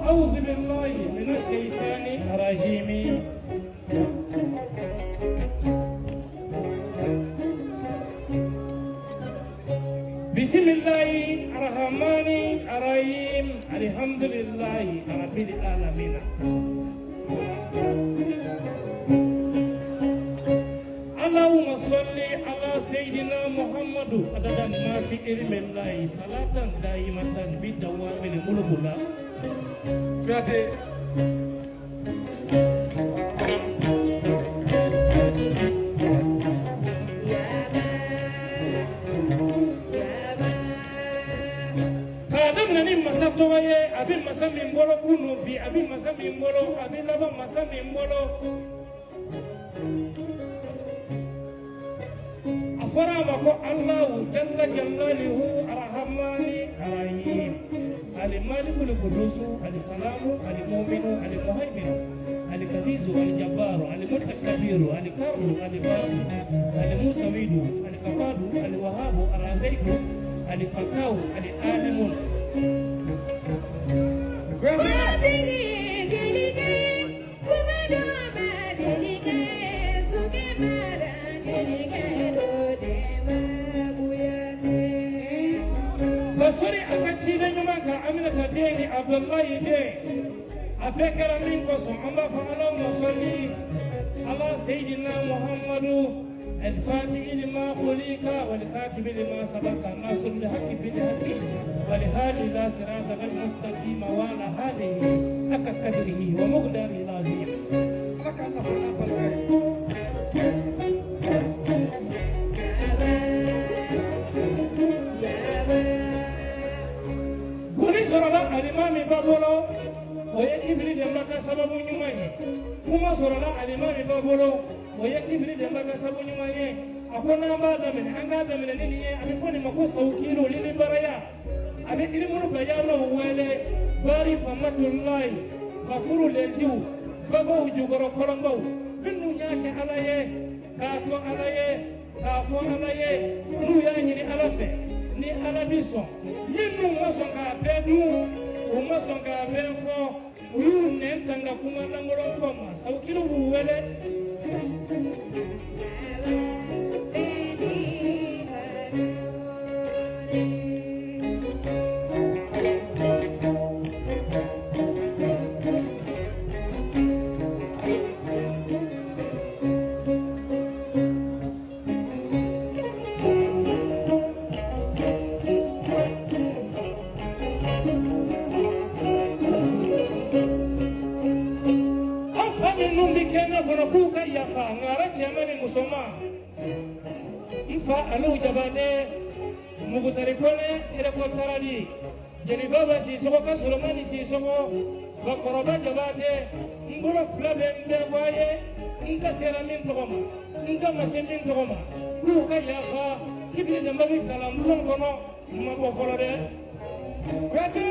أعوذ بالله من الشيطان الرجيم بسم الله الرحمن الرحيم الحمد لله رب العالمين اللهم صل على سيدنا محمد عدد ما في علم الله صلاة دائمة بدوام الملك الله. Toye abin masami mbolo kunu bi abin masami mbolo abin laba masami mbolo afara mako Allah jalla jalaluhu arhamani arahim ali malikul qudus ali salamu ali mu'minu ali muhaimin ali kazizu ali jabbaru ali mutakabiru ali karu ali bari ali musawidu ali kafadu ali wahabu araziku ali fakau ali alimun Basuri akachile nyuma ka Amina kadeni Abdullahi de abekara min koso amba fa Allahumma salli ala sayyidina Muhammadu الفاتح لما خلق والكاتب لما سبق الناصر الحق بالحق والهادي الى صراطك المستقيم وعلى هذه حق قدره ومقداره العظيم لك الله قولي سرلا الامام بابولو ويكبر دمك سبب نيماني كما سرلا الامام بابولو ويكبر دمك سبب نيماني akona mbada men angada men nini ye amefoni makosa ukilo lili baraya abe ilimunu bayano wele bari famatullahi fafuru leziu babo ujugoro kolombo binu nyake alaye kato alaye kafo alaye nu ya nyini alafe ni alabiso yinu masonga bedu umasonga befo uyu nentanga kumanda ngoro fama saukilo wele mfa alu jabate mugutari kone helikopterali jeni baba si sogo ka Solomani si sogo bakoroba jabate mbulo flabe mbewaye nda seramin togoma nda masemin togoma ku ka yafa kibile de mbabi kala mbulon kono mabo folode kwete